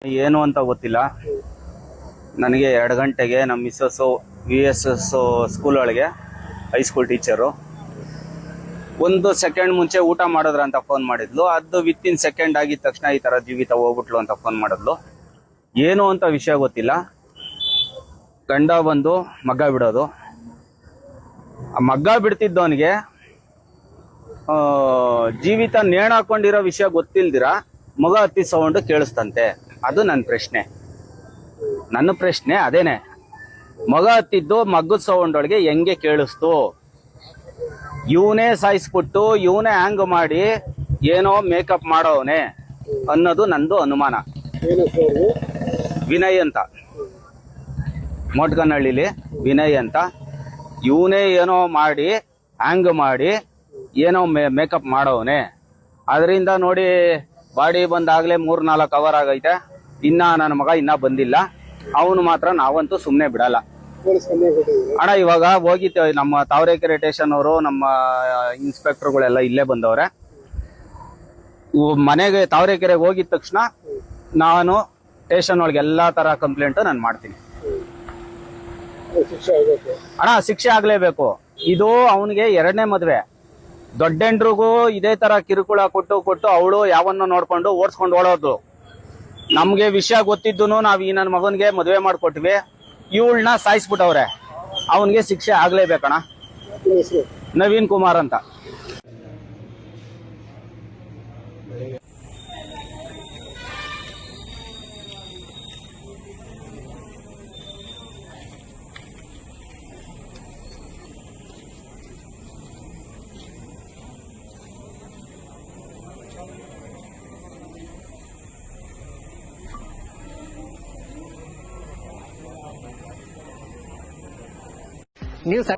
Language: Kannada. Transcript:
ಏನು ಅಂತ ಗೊತ್ತಿಲ್ಲ. ನನಗೆ 2 ಗಂಟೆಗೆ ನಮ್ಮ ಮಿಸ್ಸಸ್ಸು VSS ಸ್ಕೂಲ್ ಒಳಗೆ ಹೈಸ್ಕೂಲ್ ಟೀಚರು 1 ಸೆಕೆಂಡ್ ಮುಂಚೆ ಊಟ ಮಾಡಿದ್ರ ಅಂತ ಫೋನ್ ಮಾಡಿದ್ಲು. ಅದು ವಿತಿನ್ ಸೆಕೆಂಡ್ ಆಗಿದ ತಕ್ಷಣ ಈ ತರ ಜೀವಿತ ಹೋಗ್ಬಿಟ್ಲು ಅಂತ ಫೋನ್ ಮಾಡಿದ್ಲು. ಏನು ಅಂತ ವಿಷಯ ಗೊತ್ತಿಲ್ಲ. ಗಂಡ ಬಂದು ಮಗ್ಗ ಬಿಡೋದು, ಆ ಮಗ್ಗ ಬಿಡ್ತಿದ್ದವನಿಗೆ ಜೀವಿತ ನೇಣಾಕೊಂಡಿರೋ ವಿಷಯ ಗೊತ್ತಿಲ್ದಿರ ಮಗ ಹತ್ತಿ ಸೌಂಡ್ ಕೇಳಿಸ್ತಂತೆ. ಅದು ನನ್ನ ಪ್ರಶ್ನೆ ಅದೇನೆ. ಮಗ ಹತ್ತಿದ್ದು ಮಗ್ಗದ ಸೌಂಡ್ ಒಳಗೆ ಹೆಂಗೆ ಕೇಳಿಸ್ತು? ಇವನೇ ಸಾಯಿಸ್ಬಿಟ್ಟು ಇವನೇ ಹ್ಯಾಂಗ್ ಮಾಡಿ ಏನೋ ಮೇಕಪ್ ಮಾಡೋವನೆ ಅನ್ನೋದು ನಂದು ಅನುಮಾನ. ವಿನಯ್ ಅಂತ, ಮೋಟ್ಗನಹಳ್ಳಿಲಿ ವಿನಯ್ ಅಂತ. ಇವನೇ ಏನೋ ಮಾಡಿ ಹ್ಯಾಂಗ್ ಮಾಡಿ ಏನೋ ಮೇಕಪ್ ಮಾಡೋವನೆ. ಅದರಿಂದ ನೋಡಿ ಬಾಡಿ ಬಂದಾಗಲೇ 3-4 ಅವರ್ ಆಗೈತೆ. ಇನ್ನ ನನ್ನ ಮಗ ಇನ್ನ ಬಂದಿಲ್ಲ. ಅವನು ಮಾತ್ರ ನಾವಂತೂ ಸುಮ್ಮನೆ ಬಿಡಲ್ಲ ಅಣ್ಣ. ಇವಾಗ ಹೋಗಿತ್ತು ನಮ್ಮ ತಾವರೆಕೆರೆ ಸ್ಟೇಷನ್ ಅವರು, ನಮ್ಮ ಇನ್ಸ್ಪೆಕ್ಟರ್ಗಳೆಲ್ಲ ಇಲ್ಲೇ ಬಂದವ್ರೆ. ಮನೆಗೆ ತಾವರೆಕೆರೆಗೆ ಹೋಗಿದ ತಕ್ಷಣ ನಾನು ಸ್ಟೇಷನ್ ಒಳಗೆ ಎಲ್ಲಾ ತರ ಕಂಪ್ಲೇಂಟ್ ನಾನು ಮಾಡ್ತೀನಿ ಅಣ್ಣ. ಶಿಕ್ಷೆ ಆಗ್ಲೇಬೇಕು. ಇದು ಅವನಿಗೆ 2ನೇ ಮದ್ವೆ. ದೊಡ್ಡಂಡ್ರಿಗೂ ಇದೇ ತರ ಕಿರುಕುಳ ಕೊಟ್ಟು ಅವಳು ಯಾವನ್ನ ನೋಡ್ಕೊಂಡು ಓಡಿಸ್ಕೊಂಡು ಓಡೋದು. ನಮ್ಗೆ ವಿಷಯ ಗೊತ್ತಿದ್ದು ನಾವ್ ಈ ನನ್ನ ಮಗನ್ಗೆ ಮದ್ವೆ ಮಾಡ್ಕೊಟ್ವಿ. ಇವಳನ್ನ ಸಾಯಿಸ್ಬಿಟ್ಟವ್ರೆ. ಅವನ್ಗೆ ಶಿಕ್ಷೆ ಆಗ್ಲೇಬೇಕಣ್ಣ. ನವೀನ್ ಕುಮಾರ್ ಅಂತ. ನೀವು